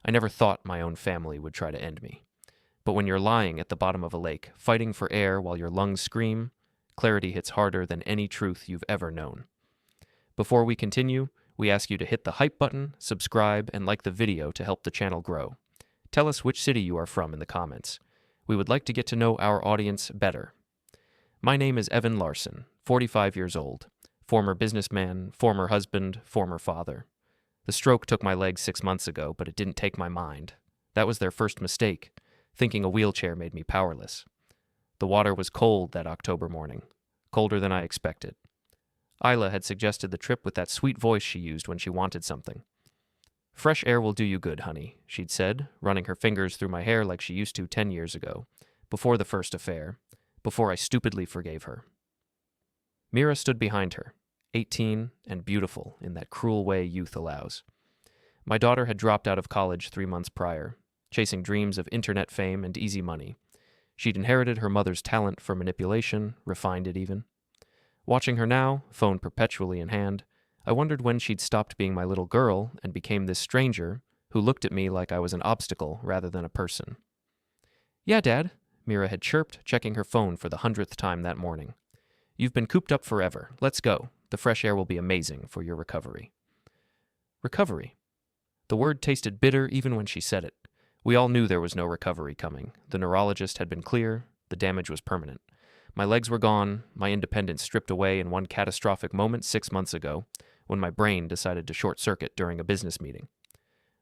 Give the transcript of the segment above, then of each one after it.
I never thought my own family would try to end me. But when you're lying at the bottom of a lake, fighting for air while your lungs scream, clarity hits harder than any truth you've ever known. Before we continue, we ask you to hit the hype button, subscribe, and like the video to help the channel grow. Tell us which city you are from in the comments. We would like to get to know our audience better. My name is Evan Larson, 45 years old, former businessman, former husband, former father. The stroke took my leg 6 months ago, but it didn't take my mind. That was their first mistake, thinking a wheelchair made me powerless. The water was cold that October morning, colder than I expected. Isla had suggested the trip with that sweet voice she used when she wanted something. "Fresh air will do you good, honey," she'd said, running her fingers through my hair like she used to 10 years ago, before the first affair, before I stupidly forgave her. Mira stood behind her, 18 and beautiful in that cruel way youth allows. My daughter had dropped out of college 3 months prior, chasing dreams of internet fame and easy money. She'd inherited her mother's talent for manipulation, refined it even. Watching her now, phone perpetually in hand, I wondered when she'd stopped being my little girl and became this stranger who looked at me like I was an obstacle rather than a person. "Yeah, Dad," Mira had chirped, checking her phone for the 100th time that morning. "You've been cooped up forever. Let's go. The fresh air will be amazing for your recovery." Recovery. The word tasted bitter even when she said it. We all knew there was no recovery coming. The neurologist had been clear. The damage was permanent. My legs were gone, my independence stripped away in one catastrophic moment 6 months ago, when my brain decided to short-circuit during a business meeting.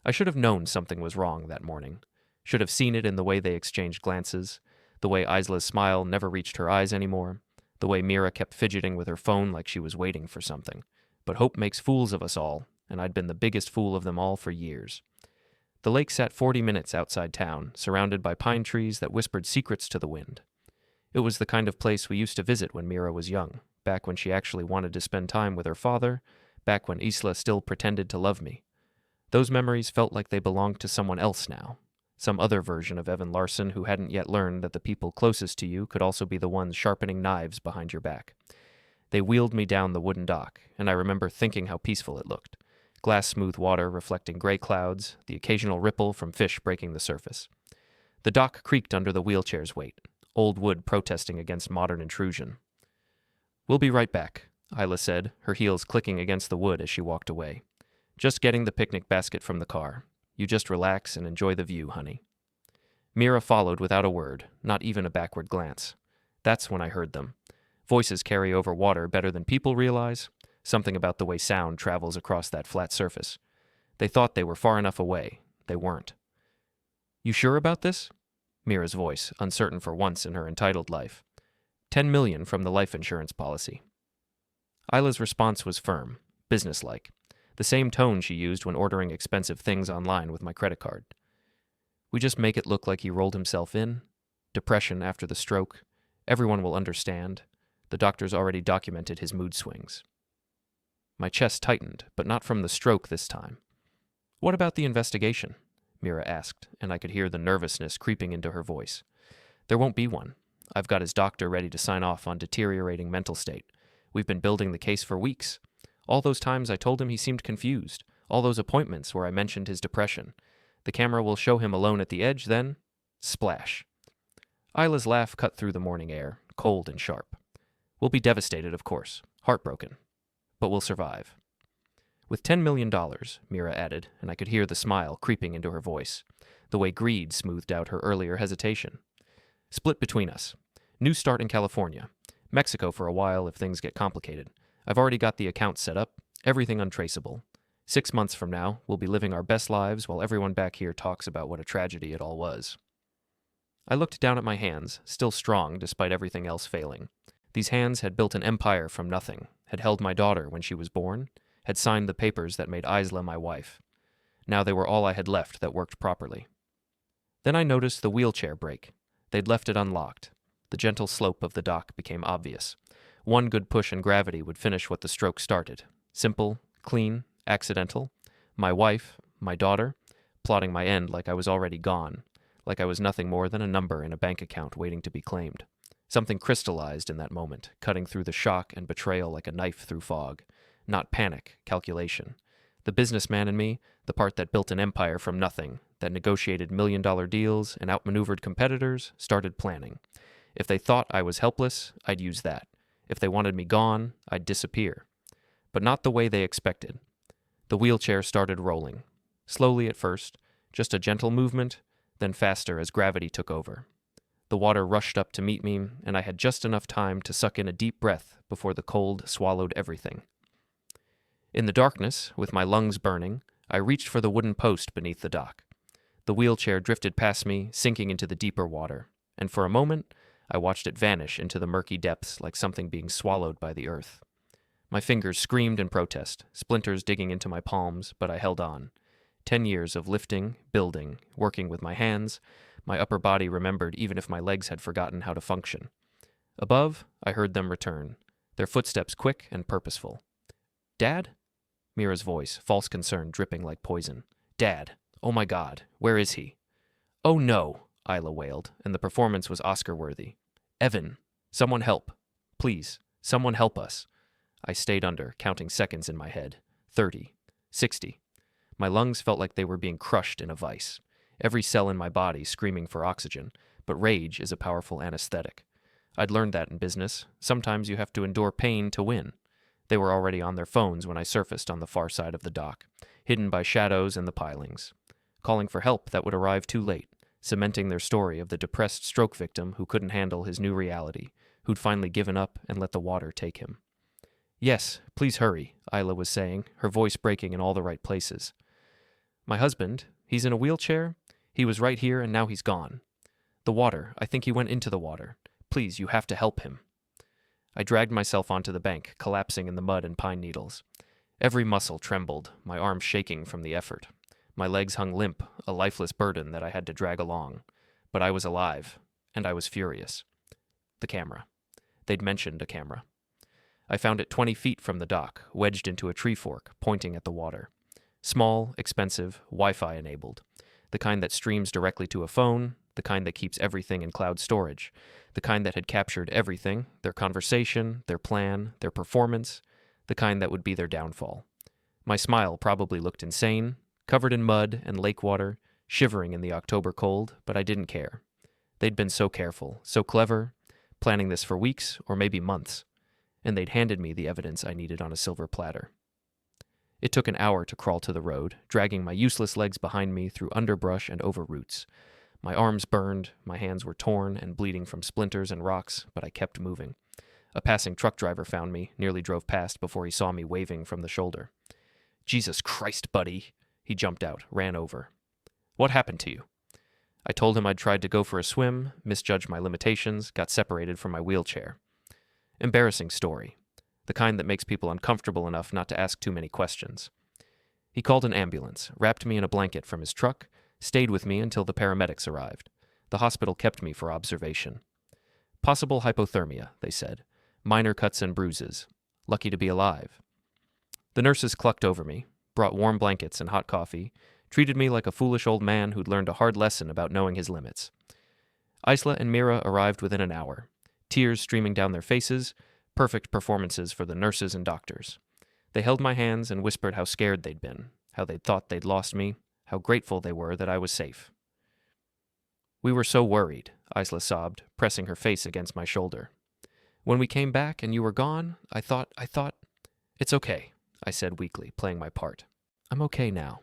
I should have known something was wrong that morning. Should have seen it in the way they exchanged glances, the way Isla's smile never reached her eyes anymore, the way Mira kept fidgeting with her phone like she was waiting for something. But hope makes fools of us all, and I'd been the biggest fool of them all for years. The lake sat 40 minutes outside town, surrounded by pine trees that whispered secrets to the wind. It was the kind of place we used to visit when Mira was young, back when she actually wanted to spend time with her father, back when Isla still pretended to love me. Those memories felt like they belonged to someone else now, some other version of Evan Larson who hadn't yet learned that the people closest to you could also be the ones sharpening knives behind your back. They wheeled me down the wooden dock, and I remember thinking how peaceful it looked. Glass-smooth water reflecting gray clouds, the occasional ripple from fish breaking the surface. The dock creaked under the wheelchair's weight, old wood protesting against modern intrusion. "We'll be right back," Isla said, her heels clicking against the wood as she walked away. "Just getting the picnic basket from the car. You just relax and enjoy the view, honey." Mira followed without a word, not even a backward glance. That's when I heard them. Voices carry over water better than people realize. Something about the way sound travels across that flat surface. They thought they were far enough away. They weren't. "You sure about this?" Mira's voice, uncertain for once in her entitled life. $10 million from the life insurance policy. Isla's response was firm, businesslike, the same tone she used when ordering expensive things online with my credit card. "We just make it look like he rolled himself in. Depression after the stroke. Everyone will understand. The doctors already documented his mood swings." My chest tightened, but not from the stroke this time. "What about the investigation?" Mira asked, and I could hear the nervousness creeping into her voice. "There won't be one. I've got his doctor ready to sign off on deteriorating mental state. We've been building the case for weeks. All those times I told him he seemed confused. All those appointments where I mentioned his depression. The camera will show him alone at the edge, then splash." Isla's laugh cut through the morning air, cold and sharp. "We'll be devastated, of course, heartbroken. But we'll survive." "With $10 million, Mira added, and I could hear the smile creeping into her voice, the way greed smoothed out her earlier hesitation. "Split between us. New start in California. Mexico for a while if things get complicated. I've already got the account set up, everything untraceable. 6 months from now, we'll be living our best lives while everyone back here talks about what a tragedy it all was." I looked down at my hands, still strong despite everything else failing. These hands had built an empire from nothing, had held my daughter when she was born, had signed the papers that made Isla my wife. Now they were all I had left that worked properly. Then I noticed the wheelchair brake. They'd left it unlocked. The gentle slope of the dock became obvious. One good push and gravity would finish what the stroke started. Simple, clean, accidental. My wife, my daughter, plotting my end like I was already gone, like I was nothing more than a number in a bank account waiting to be claimed. Something crystallized in that moment, cutting through the shock and betrayal like a knife through fog. Not panic, calculation. The businessman in me, the part that built an empire from nothing, that negotiated million-dollar deals and outmaneuvered competitors started planning. If they thought I was helpless, I'd use that. If they wanted me gone, I'd disappear. But not the way they expected. The wheelchair started rolling. Slowly at first, just a gentle movement, then faster as gravity took over. The water rushed up to meet me, and I had just enough time to suck in a deep breath before the cold swallowed everything. In the darkness, with my lungs burning, I reached for the wooden post beneath the dock. The wheelchair drifted past me, sinking into the deeper water, and for a moment, I watched it vanish into the murky depths like something being swallowed by the earth. My fingers screamed in protest, splinters digging into my palms, but I held on. 10 years of lifting, building, working with my hands, my upper body remembered even if my legs had forgotten how to function. Above, I heard them return, their footsteps quick and purposeful. "Dad?" Mira's voice, false concern dripping like poison. "Dad. Oh my God, where is he?" "Oh no," Isla wailed, and the performance was Oscar-worthy. "Evan, someone help. Please, someone help us." I stayed under, counting seconds in my head. 30. 60. My lungs felt like they were being crushed in a vice. Every cell in my body screaming for oxygen, but rage is a powerful anesthetic. I'd learned that in business. Sometimes you have to endure pain to win. They were already on their phones when I surfaced on the far side of the dock, hidden by shadows and the pilings, calling for help that would arrive too late, cementing their story of the depressed stroke victim who couldn't handle his new reality, who'd finally given up and let the water take him. "Yes, please hurry," Isla was saying, her voice breaking in all the right places. "My husband, he's in a wheelchair? He was right here and now he's gone. The water, I think he went into the water. Please, you have to help him." I dragged myself onto the bank, collapsing in the mud and pine needles. Every muscle trembled, my arms shaking from the effort. My legs hung limp, a lifeless burden that I had to drag along. But I was alive, and I was furious. The camera. They'd mentioned a camera. I found it 20 feet from the dock, wedged into a tree fork, pointing at the water. Small, expensive, Wi-Fi enabled. The kind that streams directly to a phone, the kind that keeps everything in cloud storage, the kind that had captured everything, their conversation, their plan, their performance, the kind that would be their downfall. My smile probably looked insane, covered in mud and lake water, shivering in the October cold, but I didn't care. They'd been so careful, so clever, planning this for weeks or maybe months, and they'd handed me the evidence I needed on a silver platter. It took an hour to crawl to the road, dragging my useless legs behind me through underbrush and over roots. My arms burned, my hands were torn and bleeding from splinters and rocks, but I kept moving. A passing truck driver found me, nearly drove past before he saw me waving from the shoulder. "Jesus Christ, buddy!" He jumped out, ran over. "What happened to you?" I told him I'd tried to go for a swim, misjudged my limitations, got separated from my wheelchair. Embarrassing story. The kind that makes people uncomfortable enough not to ask too many questions. He called an ambulance, wrapped me in a blanket from his truck, stayed with me until the paramedics arrived. The hospital kept me for observation. Possible hypothermia, they said. Minor cuts and bruises. Lucky to be alive. The nurses clucked over me, brought warm blankets and hot coffee, treated me like a foolish old man who'd learned a hard lesson about knowing his limits. Isla and Mira arrived within an hour, tears streaming down their faces, perfect performances for the nurses and doctors. They held my hands and whispered how scared they'd been, how they'd thought they'd lost me, how grateful they were that I was safe. "We were so worried," Isla sobbed, pressing her face against my shoulder. "When we came back and you were gone, I thought... It's okay," I said weakly, playing my part. "I'm okay now."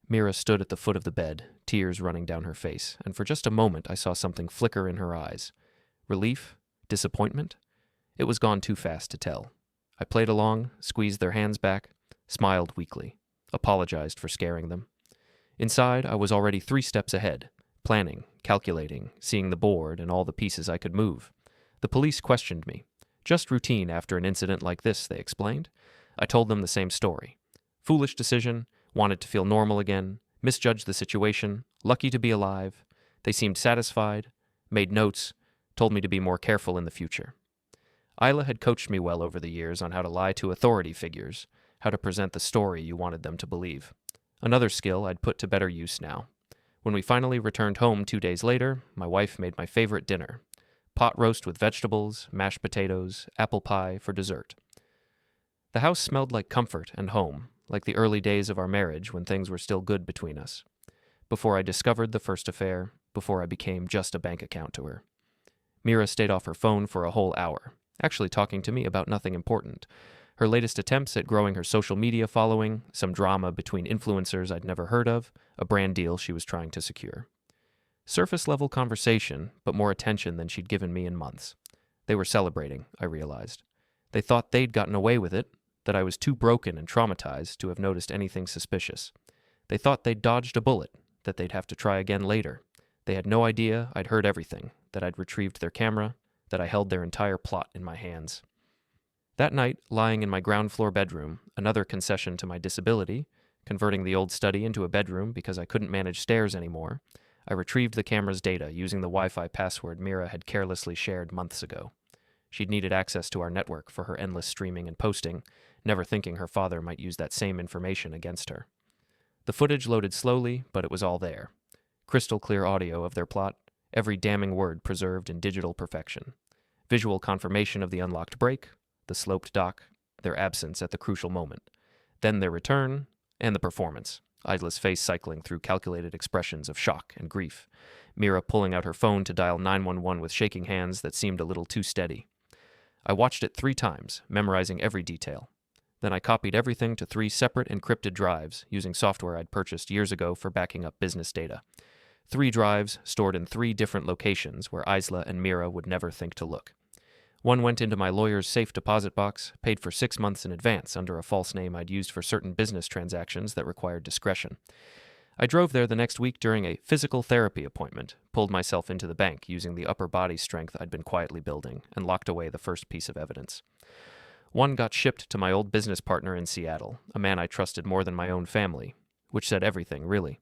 Mira stood at the foot of the bed, tears running down her face, and for just a moment I saw something flicker in her eyes. Relief? Disappointment? It was gone too fast to tell. I played along, squeezed their hands back, smiled weakly, apologized for scaring them. Inside, I was already 3 steps ahead, planning, calculating, seeing the board and all the pieces I could move. The police questioned me. Just routine after an incident like this, they explained. I told them the same story. Foolish decision, wanted to feel normal again, misjudged the situation, lucky to be alive. They seemed satisfied, made notes, told me to be more careful in the future. Isla had coached me well over the years on how to lie to authority figures, how to present the story you wanted them to believe. Another skill I'd put to better use now. When we finally returned home 2 days later, my wife made my favorite dinner. Pot roast with vegetables, mashed potatoes, apple pie for dessert. The house smelled like comfort and home, like the early days of our marriage when things were still good between us. before I discovered the first affair, before I became just a bank account to her. Mira stayed off her phone for a whole hour, actually talking to me about nothing important. Her latest attempts at growing her social media following, some drama between influencers I'd never heard of, a brand deal she was trying to secure. Surface-level conversation, but more attention than she'd given me in months. They were celebrating, I realized. They thought they'd gotten away with it, that I was too broken and traumatized to have noticed anything suspicious. They thought they'd dodged a bullet, that they'd have to try again later. They had no idea I'd heard everything, that I'd retrieved their camera, that I held their entire plot in my hands. That night, lying in my ground-floor bedroom, another concession to my disability, converting the old study into a bedroom because I couldn't manage stairs anymore, I retrieved the camera's data using the Wi-Fi password Mira had carelessly shared months ago. She'd needed access to our network for her endless streaming and posting, never thinking her father might use that same information against her. The footage loaded slowly, but it was all there. Crystal clear audio of their plot, every damning word preserved in digital perfection. Visual confirmation of the unlocked brake, the sloped dock, their absence at the crucial moment. Then their return, and the performance. Isla's face cycling through calculated expressions of shock and grief. Mira pulling out her phone to dial 911 with shaking hands that seemed a little too steady. I watched it 3 times, memorizing every detail. Then I copied everything to 3 separate encrypted drives using software I'd purchased years ago for backing up business data. 3 drives stored in 3 different locations where Isla and Mira would never think to look. One went into my lawyer's safe deposit box, paid for 6 months in advance under a false name I'd used for certain business transactions that required discretion. I drove there the next week during a physical therapy appointment, pulled myself into the bank using the upper body strength I'd been quietly building, and locked away the first piece of evidence. One got shipped to my old business partner in Seattle, a man I trusted more than my own family, which said everything, really.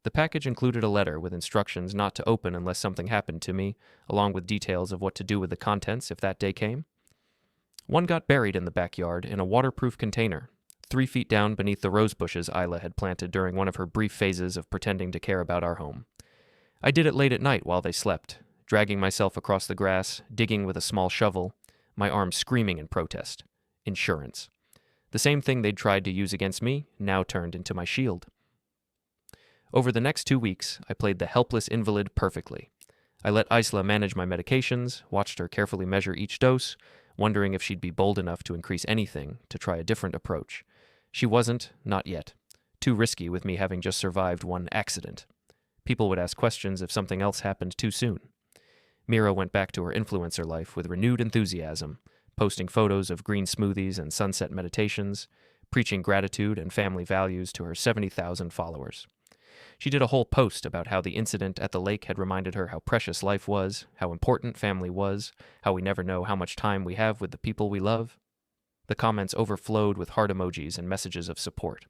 The package included a letter with instructions not to open unless something happened to me, along with details of what to do with the contents if that day came. One got buried in the backyard in a waterproof container, 3 feet down beneath the rose bushes Isla had planted during one of her brief phases of pretending to care about our home. I did it late at night while they slept, dragging myself across the grass, digging with a small shovel, my arms screaming in protest. Insurance. The same thing they'd tried to use against me now turned into my shield. Over the next 2 weeks, I played the helpless invalid perfectly. I let Isla manage my medications, watched her carefully measure each dose, wondering if she'd be bold enough to increase anything, to try a different approach. She wasn't, not yet. Too risky with me having just survived one accident. People would ask questions if something else happened too soon. Mira went back to her influencer life with renewed enthusiasm, posting photos of green smoothies and sunset meditations, preaching gratitude and family values to her 70,000 followers. She did a whole post about how the incident at the lake had reminded her how precious life was, how important family was, how we never know how much time we have with the people we love. The comments overflowed with heart emojis and messages of support.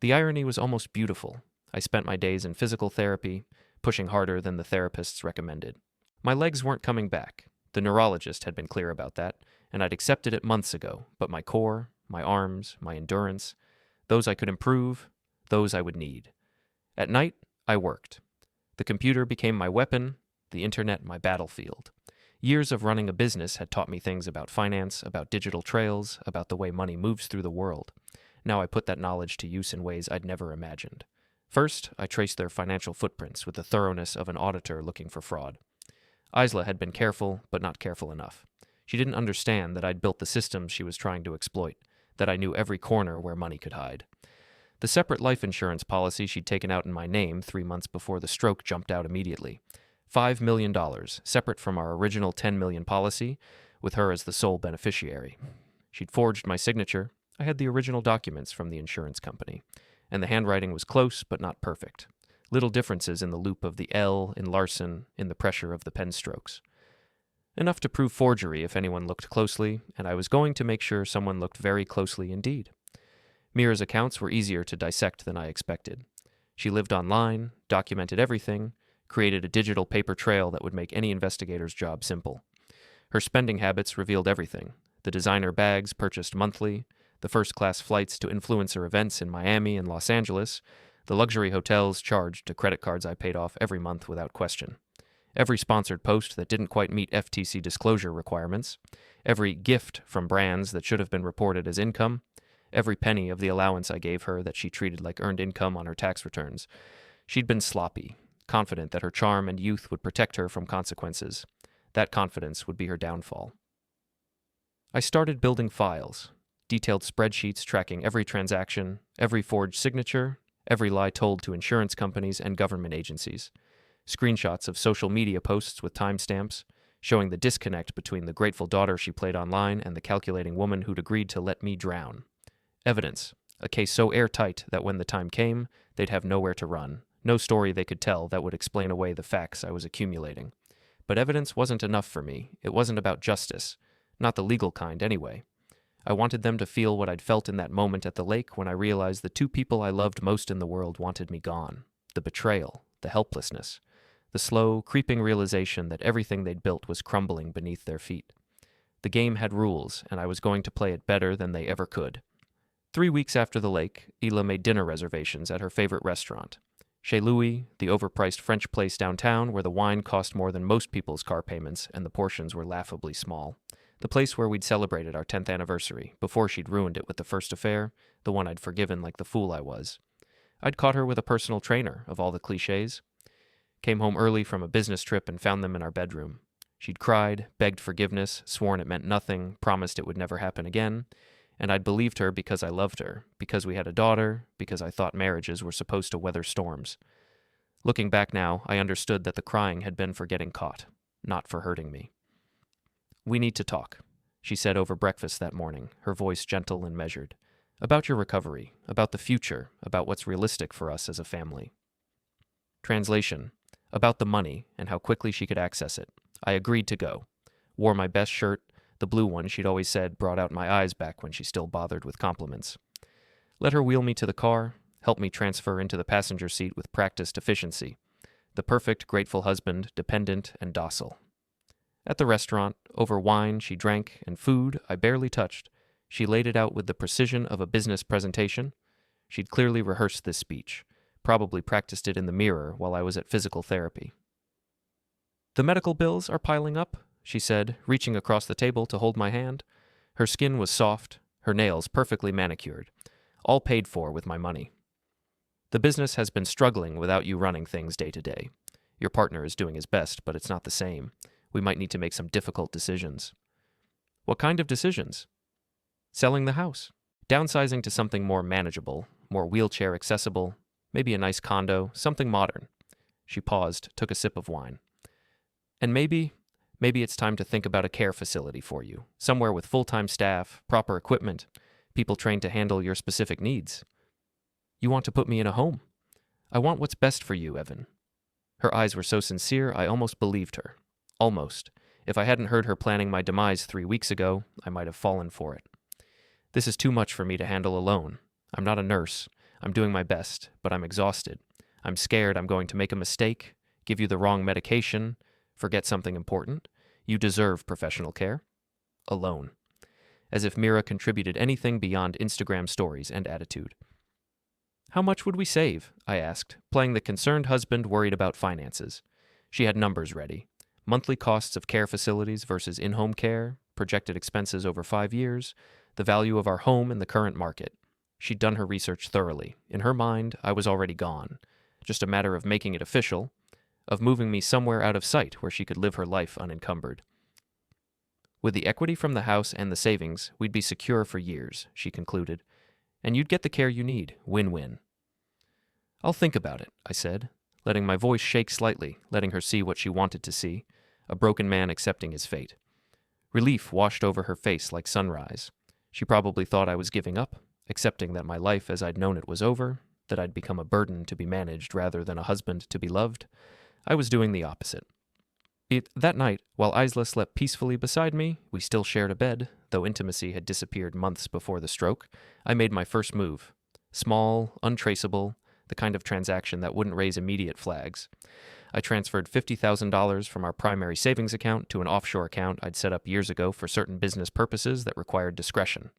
The irony was almost beautiful. I spent my days in physical therapy, pushing harder than the therapists recommended. My legs weren't coming back. The neurologist had been clear about that, and I'd accepted it months ago, but my core, my arms, my endurance, those I could improve, those I would need. At night, I worked. The computer became my weapon, the internet my battlefield. Years of running a business had taught me things about finance, about digital trails, about the way money moves through the world. Now I put that knowledge to use in ways I'd never imagined. First, I traced their financial footprints with the thoroughness of an auditor looking for fraud. Isla had been careful, but not careful enough. She didn't understand that I'd built the systems she was trying to exploit, that I knew every corner where money could hide. The separate life insurance policy she'd taken out in my name 3 months before the stroke jumped out immediately. $5 million, separate from our original $10 million policy, with her as the sole beneficiary. She'd forged my signature. I had the original documents from the insurance company, and the handwriting was close but not perfect. Little differences in the loop of the L in Larson, in the pressure of the pen strokes. Enough to prove forgery if anyone looked closely, and I was going to make sure someone looked very closely indeed. Mira's accounts were easier to dissect than I expected. She lived online, documented everything, created a digital paper trail that would make any investigator's job simple. Her spending habits revealed everything: the designer bags purchased monthly, the first-class flights to influencer events in Miami and Los Angeles, the luxury hotels charged to credit cards I paid off every month without question. Every sponsored post that didn't quite meet FTC disclosure requirements, every gift from brands that should have been reported as income, every penny of the allowance I gave her that she treated like earned income on her tax returns. She'd been sloppy, confident that her charm and youth would protect her from consequences. That confidence would be her downfall. I started building files, detailed spreadsheets tracking every transaction, every forged signature, every lie told to insurance companies and government agencies, screenshots of social media posts with timestamps, showing the disconnect between the grateful daughter she played online and the calculating woman who'd agreed to let me drown. Evidence, a case so airtight that when the time came, they'd have nowhere to run, no story they could tell that would explain away the facts I was accumulating. But evidence wasn't enough for me. It wasn't about justice, not the legal kind anyway. I wanted them to feel what I'd felt in that moment at the lake when I realized the two people I loved most in the world wanted me gone. The betrayal, the helplessness, the slow, creeping realization that everything they'd built was crumbling beneath their feet. The game had rules, and I was going to play it better than they ever could. 3 weeks after the lake, Isla made dinner reservations at her favorite restaurant, Chez Louis, the overpriced French place downtown where the wine cost more than most people's car payments and the portions were laughably small. The place where we'd celebrated our 10th anniversary, before she'd ruined it with the first affair, the one I'd forgiven like the fool I was. I'd caught her with a personal trainer, of all the cliches. Came home early from a business trip and found them in our bedroom. She'd cried, begged forgiveness, sworn it meant nothing, promised it would never happen again, and I'd believed her because I loved her, because we had a daughter, because I thought marriages were supposed to weather storms. Looking back now, I understood that the crying had been for getting caught, not for hurting me. "We need to talk," she said over breakfast that morning, her voice gentle and measured. "About your recovery, about the future, about what's realistic for us as a family." Translation: about the money and how quickly she could access it. I agreed to go. Wore my best shirt, the blue one she'd always said brought out my eyes back when she still bothered with compliments. Let her wheel me to the car, help me transfer into the passenger seat with practiced efficiency. The perfect, grateful husband, dependent and docile. At the restaurant, over wine she drank and food I barely touched, she laid it out with the precision of a business presentation. She'd clearly rehearsed this speech, probably practiced it in the mirror while I was at physical therapy. "The medical bills are piling up," she said, reaching across the table to hold my hand. Her skin was soft, her nails perfectly manicured, all paid for with my money. "The business has been struggling without you running things day to day. Your partner is doing his best, but it's not the same. We might need to make some difficult decisions." "What kind of decisions?" "Selling the house. Downsizing to something more manageable, more wheelchair accessible, maybe a nice condo, something modern." She paused, took a sip of wine. "And maybe it's time to think about a care facility for you, somewhere with full-time staff, proper equipment, people trained to handle your specific needs." "You want to put me in a home?" "I want what's best for you, Evan." Her eyes were so sincere I almost believed her. Almost. If I hadn't heard her planning my demise 3 weeks ago, I might have fallen for it. "This is too much for me to handle alone. I'm not a nurse. I'm doing my best, but I'm exhausted. I'm scared I'm going to make a mistake, give you the wrong medication, forget something important. You deserve professional care. Alone." As if Mira contributed anything beyond Instagram stories and attitude. "How much would we save?" I asked, playing the concerned husband worried about finances. She had numbers ready. Monthly costs of care facilities versus in-home care, projected expenses over 5 years, the value of our home in the current market. She'd done her research thoroughly. In her mind, I was already gone. Just a matter of making it official, of moving me somewhere out of sight where she could live her life unencumbered. "With the equity from the house and the savings, we'd be secure for years," she concluded. "And you'd get the care you need. Win-win." "I'll think about it," I said, letting my voice shake slightly, letting her see what she wanted to see, a broken man accepting his fate. Relief washed over her face like sunrise. She probably thought I was giving up, accepting that my life as I'd known it was over, that I'd become a burden to be managed rather than a husband to be loved. I was doing the opposite. That night, while Isla slept peacefully beside me, we still shared a bed, though intimacy had disappeared months before the stroke, I made my first move. Small, untraceable, the kind of transaction that wouldn't raise immediate flags. I transferred $50,000 from our primary savings account to an offshore account I'd set up years ago for certain business purposes that required discretion.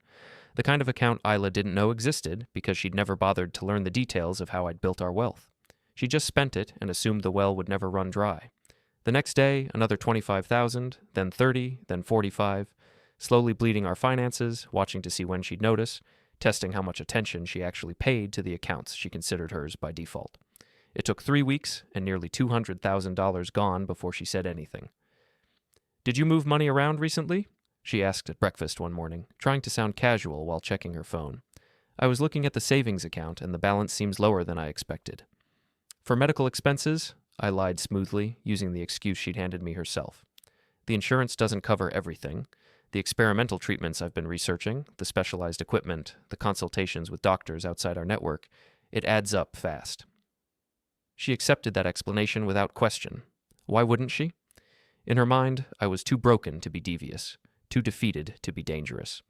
The kind of account Isla didn't know existed because she'd never bothered to learn the details of how I'd built our wealth. She just spent it and assumed the well would never run dry. The next day, another $25,000, then $30,000, then $45,000, slowly bleeding our finances, watching to see when she'd notice, testing how much attention she actually paid to the accounts she considered hers by default. It took 3 weeks and nearly $200,000 gone before she said anything. "Did you move money around recently?" she asked at breakfast one morning, trying to sound casual while checking her phone. "I was looking at the savings account, and the balance seems lower than I expected." "For medical expenses," I lied smoothly, using the excuse she'd handed me herself. "The insurance doesn't cover everything. The experimental treatments I've been researching, the specialized equipment, the consultations with doctors outside our network, it adds up fast." She accepted that explanation without question. Why wouldn't she? In her mind, I was too broken to be devious, too defeated to be dangerous.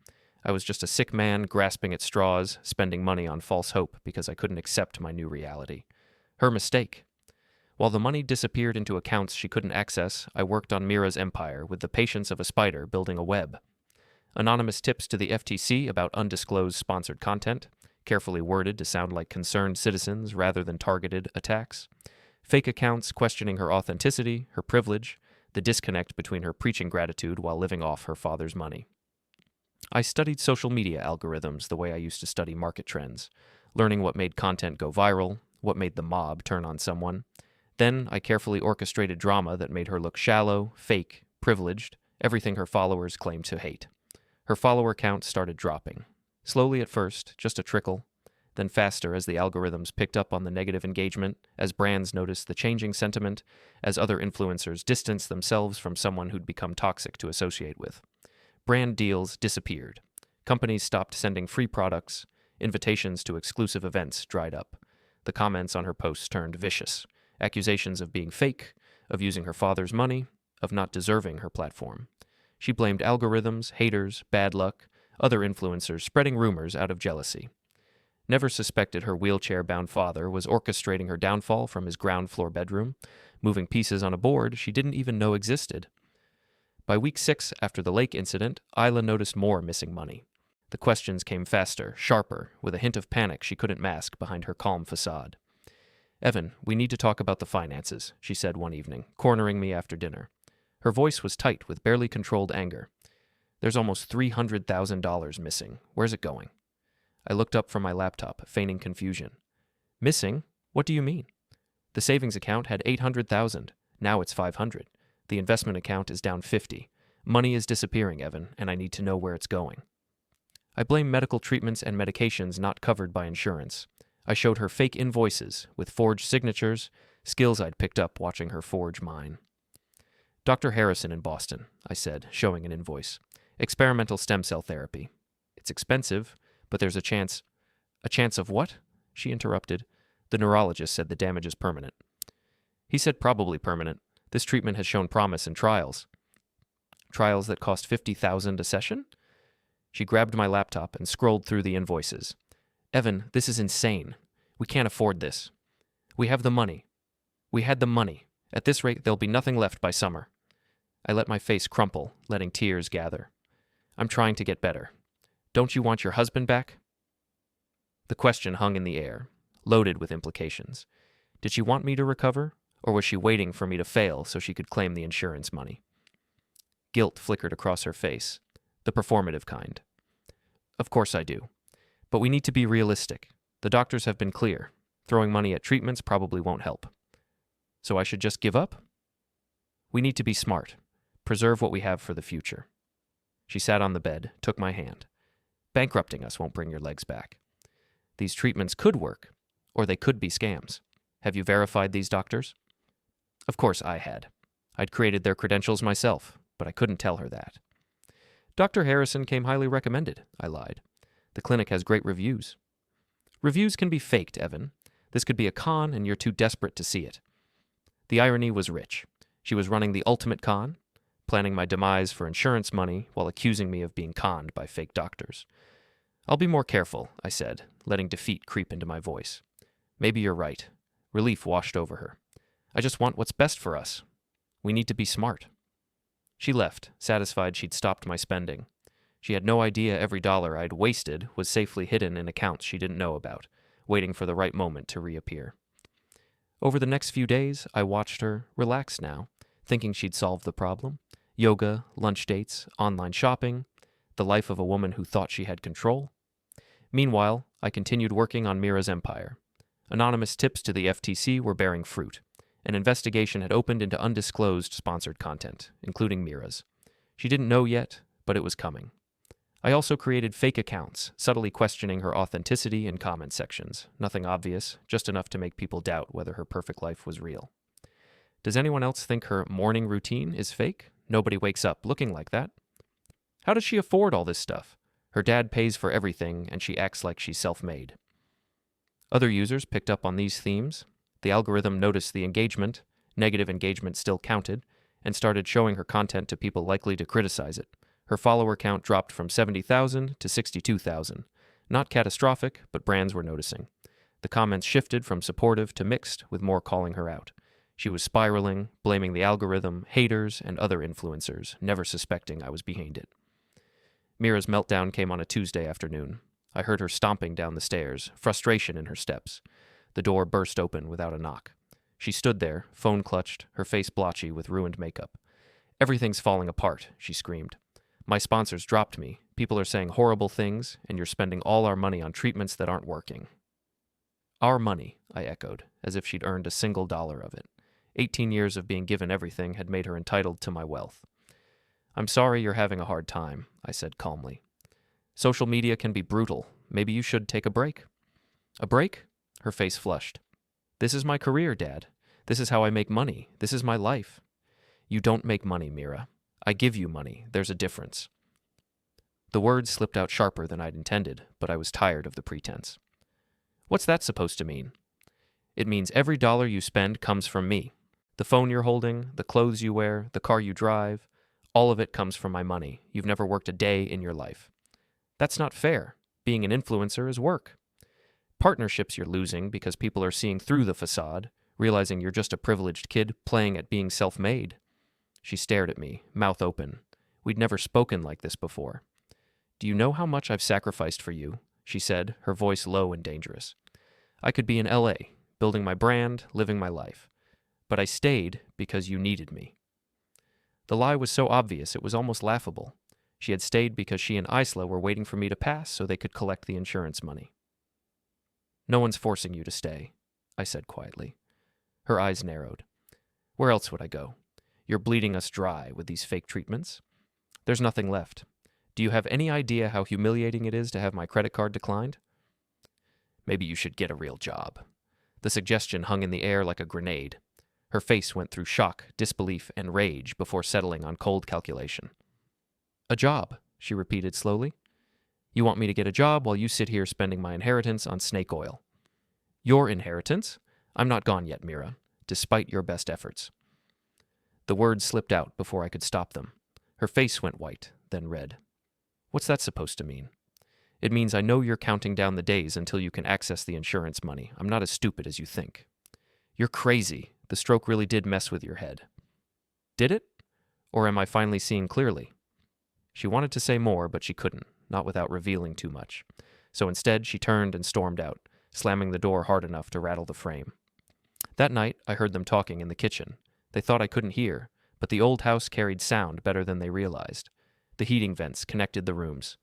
I was just a sick man grasping at straws, spending money on false hope because I couldn't accept my new reality. Her mistake. While the money disappeared into accounts she couldn't access, I worked on Mira's empire with the patience of a spider building a web. Anonymous tips to the FTC about undisclosed sponsored content, carefully worded to sound like concerned citizens rather than targeted attacks. Fake accounts questioning her authenticity, her privilege, the disconnect between her preaching gratitude while living off her father's money. I studied social media algorithms the way I used to study market trends, learning what made content go viral, what made the mob turn on someone. Then I carefully orchestrated drama that made her look shallow, fake, privileged, everything her followers claimed to hate. Her follower count started dropping. Slowly at first, just a trickle, then faster as the algorithms picked up on the negative engagement, as brands noticed the changing sentiment, as other influencers distanced themselves from someone who'd become toxic to associate with. Brand deals disappeared. Companies stopped sending free products. Invitations to exclusive events dried up. The comments on her posts turned vicious. Accusations of being fake, of using her father's money, of not deserving her platform. She blamed algorithms, haters, bad luck, other influencers spreading rumors out of jealousy. Never suspected her wheelchair-bound father was orchestrating her downfall from his ground-floor bedroom, moving pieces on a board she didn't even know existed. By week 6 after the lake incident, Isla noticed more missing money. The questions came faster, sharper, with a hint of panic she couldn't mask behind her calm facade. "Evan, we need to talk about the finances," she said one evening, cornering me after dinner. Her voice was tight with barely controlled anger. "There's almost $300,000 missing. Where's it going?" I looked up from my laptop, feigning confusion. "Missing? What do you mean?" "The savings account had $800,000. Now it's $500. The investment account is down $50. Money is disappearing, Evan, and I need to know where it's going." I blame medical treatments and medications not covered by insurance. I showed her fake invoices with forged signatures, skills I'd picked up watching her forge mine. "Dr. Harrison in Boston," I said, showing an invoice. "Experimental stem cell therapy. It's expensive, but there's a chance." "A chance of what?" she interrupted. "The neurologist said the damage is permanent." "He said probably permanent. This treatment has shown promise in trials." "Trials that cost $50,000 a session?" She grabbed my laptop and scrolled through the invoices. "Evan, this is insane. We can't afford this. We have the money. We had the money. At this rate, there'll be nothing left by summer." I let my face crumple, letting tears gather. "I'm trying to get better. Don't you want your husband back?" The question hung in the air, loaded with implications. Did she want me to recover, or was she waiting for me to fail so she could claim the insurance money? Guilt flickered across her face, the performative kind. "Of course I do. But we need to be realistic. The doctors have been clear. Throwing money at treatments probably won't help. So I should just give up? We need to be smart. Preserve what we have for the future." She sat on the bed, took my hand. "Bankrupting us won't bring your legs back. These treatments could work, or they could be scams. Have you verified these doctors?" Of course I had. I'd created their credentials myself, but I couldn't tell her that. "Dr. Harrison came highly recommended," I lied. "The clinic has great reviews." "Reviews can be faked, Evan. This could be a con, and you're too desperate to see it." The irony was rich. She was running the ultimate con, planning my demise for insurance money while accusing me of being conned by fake doctors. "I'll be more careful," I said, letting defeat creep into my voice. "Maybe you're right." Relief washed over her. "I just want what's best for us. We need to be smart." She left, satisfied she'd stopped my spending. She had no idea every dollar I'd wasted was safely hidden in accounts she didn't know about, waiting for the right moment to reappear. Over the next few days, I watched her, relaxed now, thinking she'd solved the problem. Yoga, lunch dates, online shopping, the life of a woman who thought she had control. Meanwhile, I continued working on Mira's empire. Anonymous tips to the FTC were bearing fruit. An investigation had opened into undisclosed sponsored content, including Mira's. She didn't know yet, but it was coming. I also created fake accounts, subtly questioning her authenticity in comment sections. Nothing obvious, just enough to make people doubt whether her perfect life was real. Does anyone else think her morning routine is fake? Nobody wakes up looking like that. How does she afford all this stuff? Her dad pays for everything, and she acts like she's self-made. Other users picked up on these themes. The algorithm noticed the engagement, negative engagement still counted, and started showing her content to people likely to criticize it. Her follower count dropped from 70,000 to 62,000. Not catastrophic, but brands were noticing. The comments shifted from supportive to mixed, with more calling her out. She was spiraling, blaming the algorithm, haters, and other influencers, never suspecting I was behind it. Mira's meltdown came on a Tuesday afternoon. I heard her stomping down the stairs, frustration in her steps. The door burst open without a knock. She stood there, phone clutched, her face blotchy with ruined makeup. "Everything's falling apart," she screamed. "My sponsors dropped me. People are saying horrible things, and you're spending all our money on treatments that aren't working." "Our money," I echoed, as if she'd earned a single dollar of it. 18 years of being given everything had made her entitled to my wealth. "I'm sorry you're having a hard time," I said calmly. "Social media can be brutal. Maybe you should take a break." "A break?" Her face flushed. "This is my career, Dad. This is how I make money. This is my life." "You don't make money, Mira. I give you money. There's a difference." The words slipped out sharper than I'd intended, but I was tired of the pretense. "What's that supposed to mean?" "It means every dollar you spend comes from me. The phone you're holding, the clothes you wear, the car you drive, all of it comes from my money. You've never worked a day in your life." "That's not fair. Being an influencer is work." "Partnerships you're losing because people are seeing through the facade, realizing you're just a privileged kid playing at being self-made." She stared at me, mouth open. We'd never spoken like this before. "Do you know how much I've sacrificed for you?" she said, her voice low and dangerous. "I could be in LA, building my brand, living my life. But I stayed because you needed me." The lie was so obvious it was almost laughable. She had stayed because she and Isla were waiting for me to pass so they could collect the insurance money. "No one's forcing you to stay," I said quietly. Her eyes narrowed. "Where else would I go? You're bleeding us dry with these fake treatments. There's nothing left. Do you have any idea how humiliating it is to have my credit card declined?" "Maybe you should get a real job." The suggestion hung in the air like a grenade. Her face went through shock, disbelief, and rage before settling on cold calculation. "A job," she repeated slowly. "You want me to get a job while you sit here spending my inheritance on snake oil." "Your inheritance? I'm not gone yet, Mira, despite your best efforts." The words slipped out before I could stop them. Her face went white, then red. "What's that supposed to mean?" "It means I know you're counting down the days until you can access the insurance money. I'm not as stupid as you think." "You're crazy. The stroke really did mess with your head." "Did it? Or am I finally seeing clearly?" She wanted to say more, but she couldn't, not without revealing too much. So instead, she turned and stormed out, slamming the door hard enough to rattle the frame. That night, I heard them talking in the kitchen. They thought I couldn't hear, but the old house carried sound better than they realized. The heating vents connected the rooms.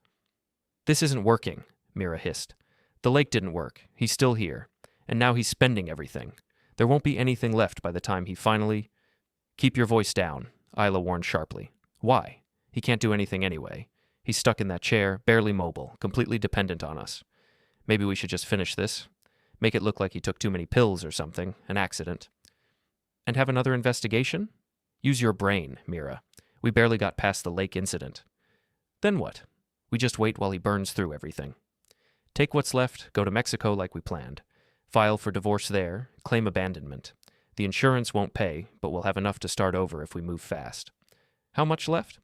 "This isn't working," Mira hissed. "The lake didn't work. He's still here. And now he's spending everything. There won't be anything left by the time he finally—" "Keep your voice down," Isla warned sharply. "Why? He can't do anything anyway. He's stuck in that chair, barely mobile, completely dependent on us. Maybe we should just finish this. Make it look like he took too many pills or something, an accident." "And have another investigation?" "Use your brain, Mira. We barely got past the lake incident." "Then what? We just wait while he burns through everything. Take what's left, go to Mexico like we planned. File for divorce there, claim abandonment. The insurance won't pay, but we'll have enough to start over if we move fast. How much left?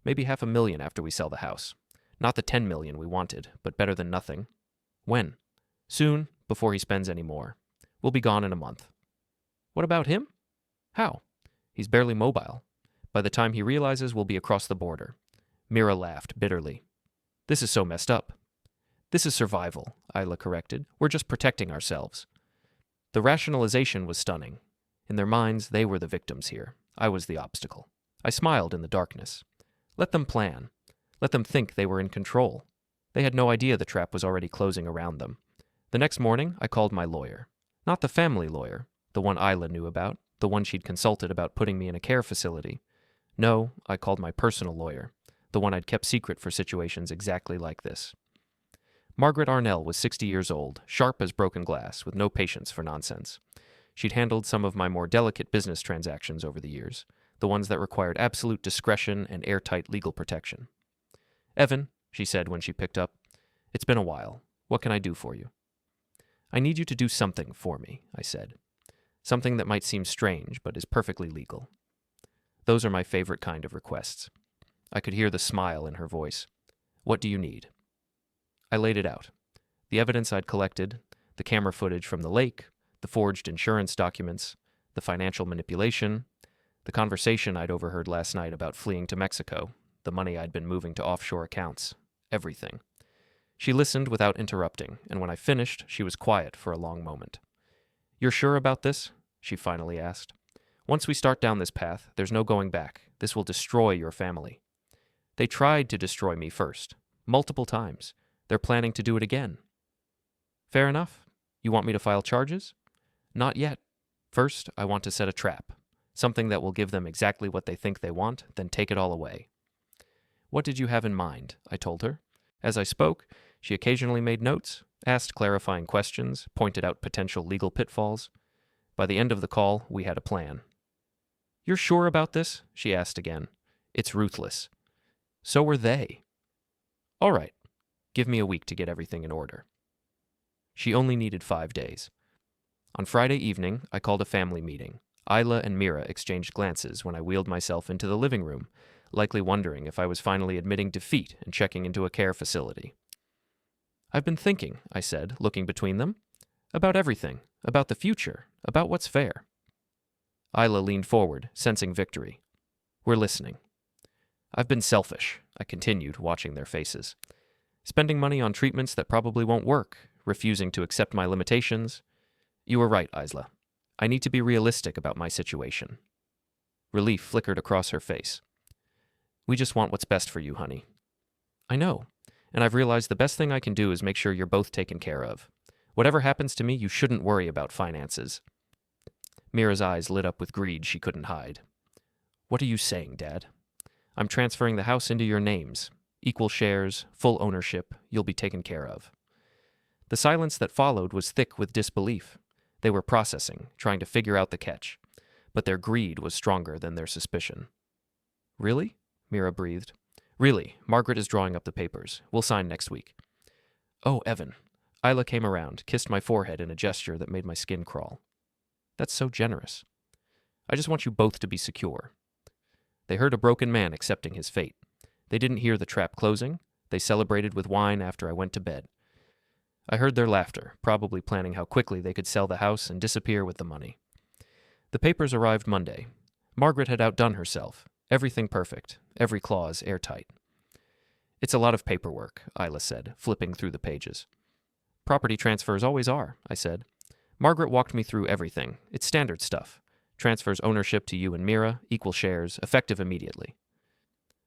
Maybe $500,000 after we sell the house. Not the $10 million we wanted, but better than nothing. When? Soon, before he spends any more. We'll be gone in a month." "What about him?" "How? He's barely mobile. By the time he realizes, we'll be across the border." Mira laughed bitterly. "This is so messed up." "This is survival," Isla corrected. "We're just protecting ourselves." The rationalization was stunning. In their minds, they were the victims here. I was the obstacle. I smiled in the darkness. Let them plan. Let them think they were in control. They had no idea the trap was already closing around them. The next morning, I called my lawyer. Not the family lawyer, the one Isla knew about, the one she'd consulted about putting me in a care facility. No, I called my personal lawyer, the one I'd kept secret for situations exactly like this. Margaret Arnell was 60 years old, sharp as broken glass, with no patience for nonsense. She'd handled some of my more delicate business transactions over the years, the ones that required absolute discretion and airtight legal protection. "Evan," she said when she picked up, "it's been a while. What can I do for you?" "I need you to do something for me," I said. "Something that might seem strange, but is perfectly legal." Those are my favorite kind of requests. I could hear the smile in her voice. "What do you need?" I laid it out. The evidence I'd collected, the camera footage from the lake, the forged insurance documents, the financial manipulation, the conversation I'd overheard last night about fleeing to Mexico, the money I'd been moving to offshore accounts, everything. She listened without interrupting, and when I finished, she was quiet for a long moment. "You're sure about this?" she finally asked. "Once we start down this path, there's no going back. This will destroy your family. They tried to destroy me first, multiple times. They're planning to do it again." "Fair enough. You want me to file charges?" "Not yet. First, I want to set a trap. Something that will give them exactly what they think they want, then take it all away." "What did you have in mind?" I told her. As I spoke, she occasionally made notes, asked clarifying questions, pointed out potential legal pitfalls. By the end of the call, we had a plan. "You're sure about this?" she asked again. "It's ruthless." "So were they." "All right. Give me a week to get everything in order." She only needed 5 days. On Friday evening, I called a family meeting. Isla and Mira exchanged glances when I wheeled myself into the living room, likely wondering if I was finally admitting defeat and checking into a care facility. "I've been thinking," I said, looking between them, "about everything, about the future, about what's fair." Isla leaned forward, sensing victory. "We're listening." "I've been selfish," I continued, watching their faces. "Spending money on treatments that probably won't work, refusing to accept my limitations." "You were right, Isla. I need to be realistic about my situation." Relief flickered across her face. "We just want what's best for you, honey." "I know, and I've realized the best thing I can do is make sure you're both taken care of. Whatever happens to me, you shouldn't worry about finances." Mira's eyes lit up with greed she couldn't hide. "What are you saying, Dad?" "I'm transferring the house into your names. Equal shares, full ownership, you'll be taken care of." The silence that followed was thick with disbelief. They were processing, trying to figure out the catch, but their greed was stronger than their suspicion. "Really?" Mira breathed. "Really, Margaret is drawing up the papers. We'll sign next week." "Oh, Evan." Isla came around, kissed my forehead in a gesture that made my skin crawl. "That's so generous. I just want you both to be secure." They heard a broken man accepting his fate. They didn't hear the trap closing. They celebrated with wine after I went to bed. I heard their laughter, probably planning how quickly they could sell the house and disappear with the money. The papers arrived Monday. Margaret had outdone herself. Everything perfect, every clause airtight. "It's a lot of paperwork," Isla said, flipping through the pages. "Property transfers always are," I said. Margaret walked me through everything. It's standard stuff. Transfers ownership to you and Mira, equal shares, effective immediately.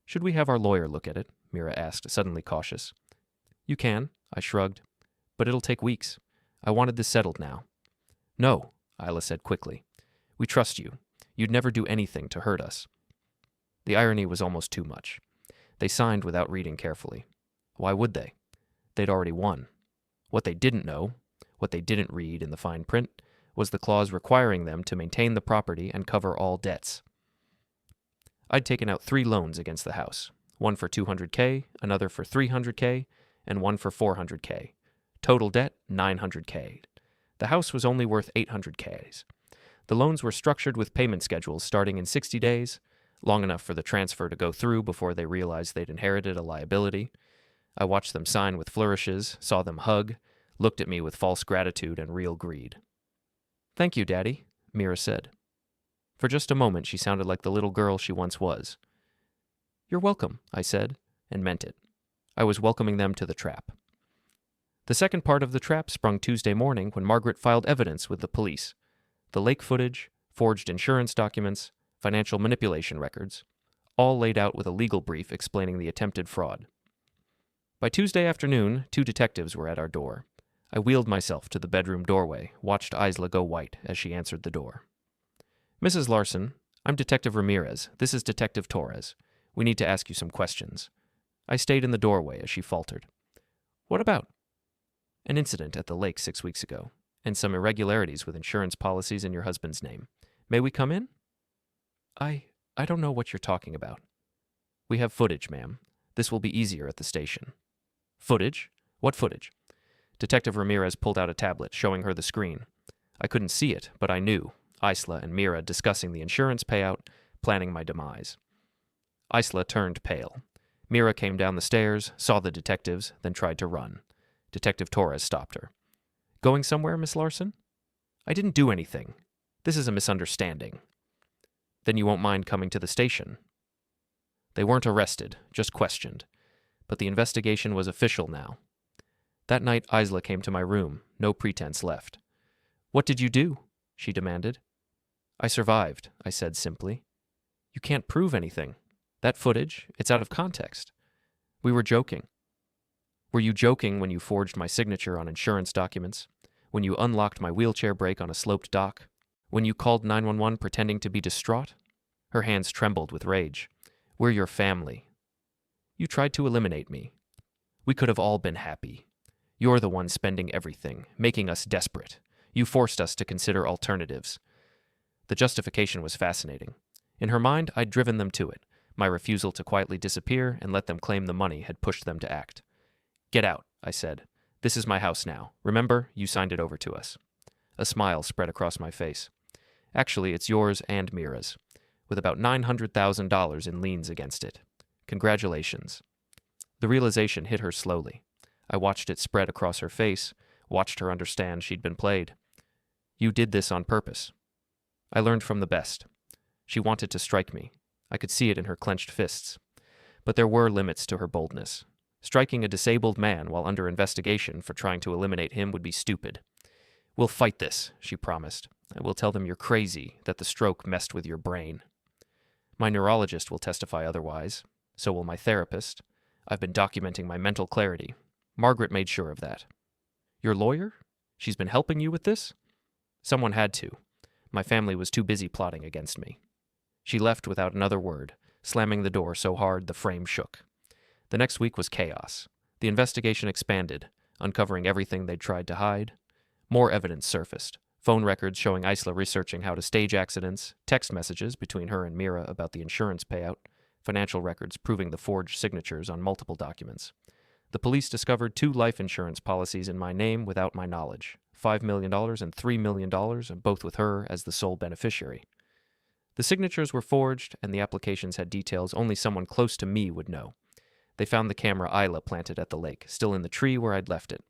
"Should we have our lawyer look at it?" Mira asked, suddenly cautious. "You can," I shrugged. "But it'll take weeks. I wanted this settled now." "No," Isla said quickly. "We trust you. You'd never do anything to hurt us." The irony was almost too much. They signed without reading carefully. Why would they? They'd already won. What they didn't know, what they didn't read in the fine print, was the clause requiring them to maintain the property and cover all debts. I'd taken out 3 loans against the house, one for $200K, another for $300K, and one for $400K. Total debt, $900K. The house was only worth $800K. The loans were structured with payment schedules starting in 60 days, long enough for the transfer to go through before they realized they'd inherited a liability. I watched them sign with flourishes, saw them hug, looked at me with false gratitude and real greed. "Thank you, Daddy," Mira said. For just a moment, she sounded like the little girl she once was. "You're welcome," I said, and meant it. I was welcoming them to the trap. The second part of the trap sprung Tuesday morning when Margaret filed evidence with the police. The lake footage, forged insurance documents, financial manipulation records, all laid out with a legal brief explaining the attempted fraud. By Tuesday afternoon, 2 detectives were at our door. I wheeled myself to the bedroom doorway, watched Isla go white as she answered the door. "Mrs. Larson, I'm Detective Ramirez. This is Detective Torres. We need to ask you some questions." I stayed in the doorway as she faltered. "What about?" "An incident at the lake 6 weeks ago, and some irregularities with insurance policies in your husband's name. May we come in?" I don't know what you're talking about." "We have footage, ma'am. This will be easier at the station." "Footage? What footage?" Detective Ramirez pulled out a tablet, showing her the screen. I couldn't see it, but I knew. Isla and Mira discussing the insurance payout, planning my demise. Isla turned pale. Mira came down the stairs, saw the detectives, then tried to run. Detective Torres stopped her. "Going somewhere, Miss Larson?" "I didn't do anything. This is a misunderstanding." "Then you won't mind coming to the station?" They weren't arrested, just questioned. But the investigation was official now. That night, Isla came to my room, no pretense left. "What did you do?" she demanded. "I survived," I said simply. "You can't prove anything. That footage, it's out of context." "We were joking." "Were you joking when you forged my signature on insurance documents? When you unlocked my wheelchair brake on a sloped dock? When you called 911 pretending to be distraught?" Her hands trembled with rage. "We're your family. You tried to eliminate me. We could have all been happy. You're the one spending everything, making us desperate. You forced us to consider alternatives." The justification was fascinating. In her mind, I'd driven them to it. My refusal to quietly disappear and let them claim the money had pushed them to act. "Get out," I said. "This is my house now. Remember, you signed it over to us." A smile spread across my face. "Actually, it's yours and Mira's, with about $900,000 in liens against it. Congratulations." The realization hit her slowly. I watched it spread across her face, watched her understand she'd been played. "You did this on purpose." I learned from the best. She wanted to strike me. I could see it in her clenched fists. But there were limits to her boldness. Striking a disabled man while under investigation for trying to eliminate him would be stupid. "We'll fight this," she promised. "I will tell them you're crazy, that the stroke messed with your brain." My neurologist will testify otherwise. So will my therapist. I've been documenting my mental clarity. Margaret made sure of that. "Your lawyer? She's been helping you with this?" "Someone had to. My family was too busy plotting against me." She left without another word, slamming the door so hard the frame shook. The next week was chaos. The investigation expanded, uncovering everything they'd tried to hide. More evidence surfaced. Phone records showing Isla researching how to stage accidents, text messages between her and Mira about the insurance payout, financial records proving the forged signatures on multiple documents. The police discovered 2 life insurance policies in my name without my knowledge, $5 million and $3 million, both with her as the sole beneficiary. The signatures were forged, and the applications had details only someone close to me would know. They found the camera Isla planted at the lake, still in the tree where I'd left it.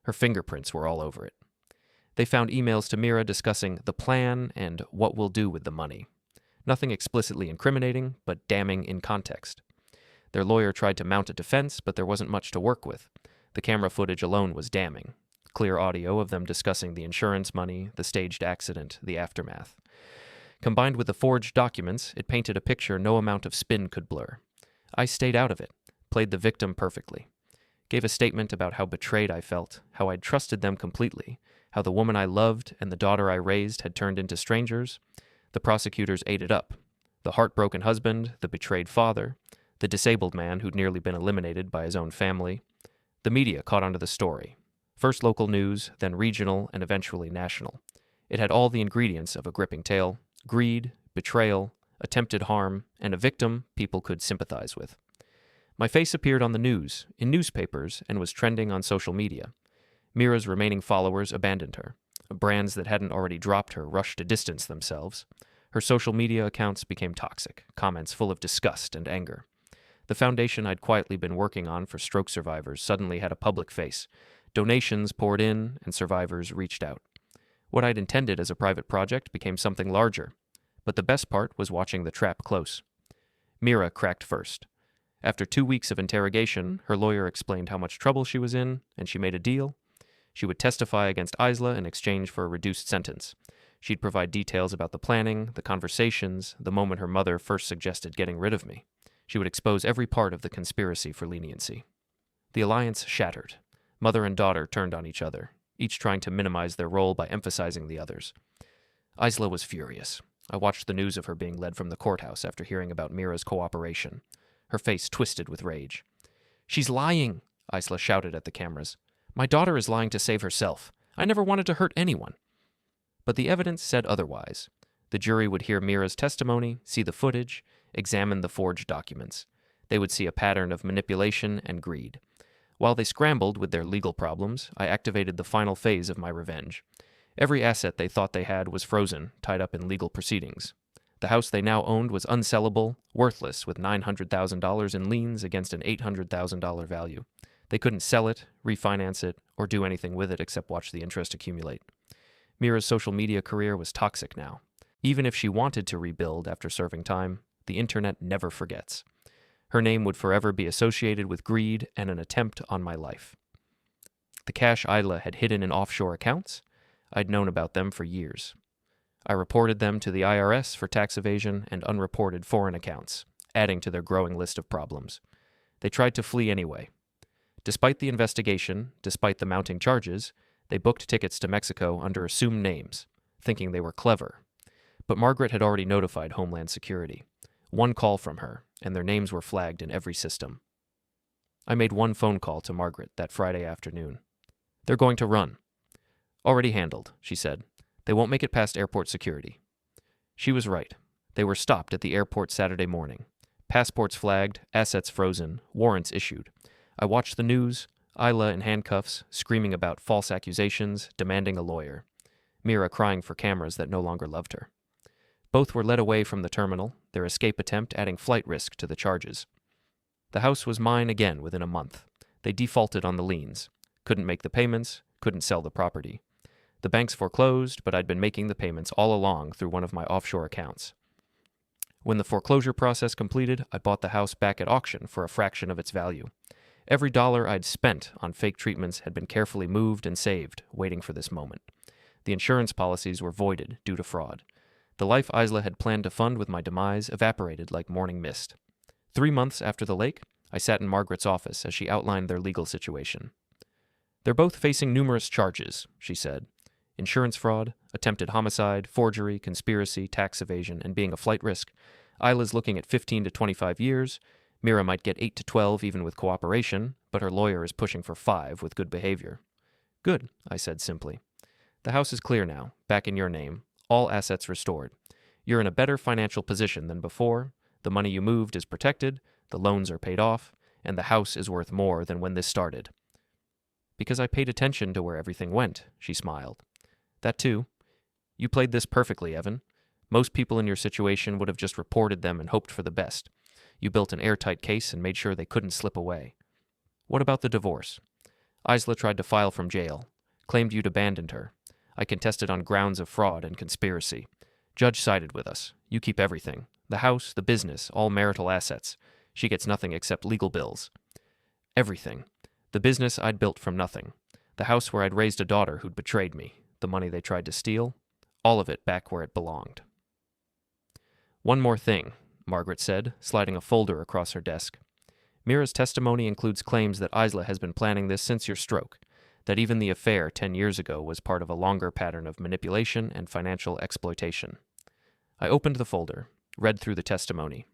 Her fingerprints were all over it. They found emails to Mira discussing the plan and what we'll do with the money. Nothing explicitly incriminating, but damning in context. Their lawyer tried to mount a defense, but there wasn't much to work with. The camera footage alone was damning. Clear audio of them discussing the insurance money, the staged accident, the aftermath. Combined with the forged documents, it painted a picture no amount of spin could blur. I stayed out of it, played the victim perfectly. Gave a statement about how betrayed I felt, how I'd trusted them completely, how the woman I loved and the daughter I raised had turned into strangers. The prosecutors ate it up. The heartbroken husband, the betrayed father, the disabled man who'd nearly been eliminated by his own family. The media caught onto the story. First local news, then regional, and eventually national. It had all the ingredients of a gripping tale: greed, betrayal, attempted harm, and a victim people could sympathize with. My face appeared on the news, in newspapers, and was trending on social media. Mira's remaining followers abandoned her. Brands that hadn't already dropped her rushed to distance themselves. Her social media accounts became toxic, comments full of disgust and anger. The foundation I'd quietly been working on for stroke survivors suddenly had a public face. Donations poured in, and survivors reached out. What I'd intended as a private project became something larger. But the best part was watching the trap close. Mira cracked first. After 2 weeks of interrogation, her lawyer explained how much trouble she was in, and she made a deal. She would testify against Isla in exchange for a reduced sentence. She'd provide details about the planning, the conversations, the moment her mother first suggested getting rid of me. She would expose every part of the conspiracy for leniency. The alliance shattered. Mother and daughter turned on each other. each trying to minimize their role by emphasizing the others. Isla was furious. I watched the news of her being led from the courthouse after hearing about Mira's cooperation. Her face twisted with rage. "She's lying," Isla shouted at the cameras. "My daughter is lying to save herself. I never wanted to hurt anyone." But the evidence said otherwise. The jury would hear Mira's testimony, see the footage, examine the forged documents. They would see a pattern of manipulation and greed. While they scrambled with their legal problems, I activated the final phase of my revenge. Every asset they thought they had was frozen, tied up in legal proceedings. The house they now owned was unsellable, worthless, with $900,000 in liens against an $800,000 value. They couldn't sell it, refinance it, or do anything with it except watch the interest accumulate. Mira's social media career was toxic now. Even if she wanted to rebuild after serving time, the internet never forgets. Her name would forever be associated with greed and an attempt on my life. The cash Isla had hidden in offshore accounts, I'd known about them for years. I reported them to the IRS for tax evasion and unreported foreign accounts, adding to their growing list of problems. They tried to flee anyway. Despite the investigation, despite the mounting charges, they booked tickets to Mexico under assumed names, thinking they were clever. But Margaret had already notified Homeland Security. One call from her, and their names were flagged in every system. I made one phone call to Margaret that Friday afternoon. "They're going to run." "Already handled," she said. "They won't make it past airport security." She was right. They were stopped at the airport Saturday morning. Passports flagged, assets frozen, warrants issued. I watched the news, Isla in handcuffs, screaming about false accusations, demanding a lawyer. Mira crying for cameras that no longer loved her. Both were led away from the terminal, their escape attempt adding flight risk to the charges. The house was mine again within a month. They defaulted on the liens. Couldn't make the payments, couldn't sell the property. The banks foreclosed, but I'd been making the payments all along through one of my offshore accounts. When the foreclosure process completed, I bought the house back at auction for a fraction of its value. Every dollar I'd spent on fake treatments had been carefully moved and saved, waiting for this moment. The insurance policies were voided due to fraud. The life Isla had planned to fund with my demise evaporated like morning mist. 3 months after the lake, I sat in Margaret's office as she outlined their legal situation. "They're both facing numerous charges," she said. "Insurance fraud, attempted homicide, forgery, conspiracy, tax evasion, and being a flight risk. Isla's looking at 15 to 25 years. Mira might get 8 to 12 even with cooperation, but her lawyer is pushing for 5 with good behavior." "Good," I said simply. "The house is clear now, back in your name, all assets restored. You're in a better financial position than before. The money you moved is protected, the loans are paid off, and the house is worth more than when this started." "Because I paid attention to where everything went," she smiled. "That too. You played this perfectly, Evan. Most people in your situation would have just reported them and hoped for the best. You built an airtight case and made sure they couldn't slip away. What about the divorce? Isla tried to file from jail, claimed you'd abandoned her. I contested on grounds of fraud and conspiracy. Judge sided with us. You keep everything. The house, the business, all marital assets. She gets nothing except legal bills. Everything. The business I'd built from nothing. The house where I'd raised a daughter who'd betrayed me. The money they tried to steal. All of it back where it belonged." "One more thing," Margaret said, sliding a folder across her desk. "Mira's testimony includes claims that Isla has been planning this since your stroke, that even the affair 10 years ago was part of a longer pattern of manipulation and financial exploitation." I opened the folder, read through the testimony.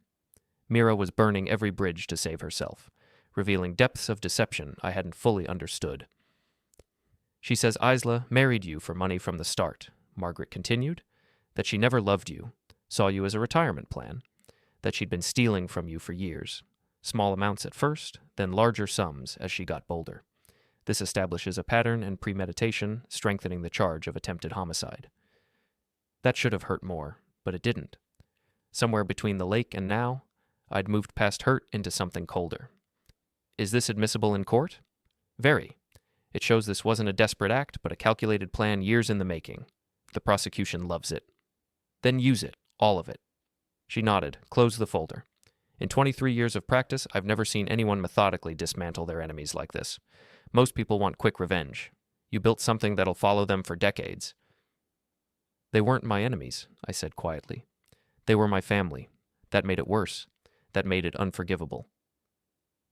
Mira was burning every bridge to save herself, revealing depths of deception I hadn't fully understood. "She says Isla married you for money from the start," Margaret continued, "that she never loved you, saw you as a retirement plan, that she'd been stealing from you for years, small amounts at first, then larger sums as she got bolder. This establishes a pattern and premeditation, strengthening the charge of attempted homicide." That should have hurt more, but it didn't. Somewhere between the lake and now, I'd moved past hurt into something colder. "Is this admissible in court?" "Very. It shows this wasn't a desperate act, but a calculated plan years in the making. The prosecution loves it." "Then use it, all of it." She nodded, closed the folder. "In 23 years of practice, I've never seen anyone methodically dismantle their enemies like this. Most people want quick revenge. You built something that'll follow them for decades." "They weren't my enemies," I said quietly. "They were my family. That made it worse. That made it unforgivable."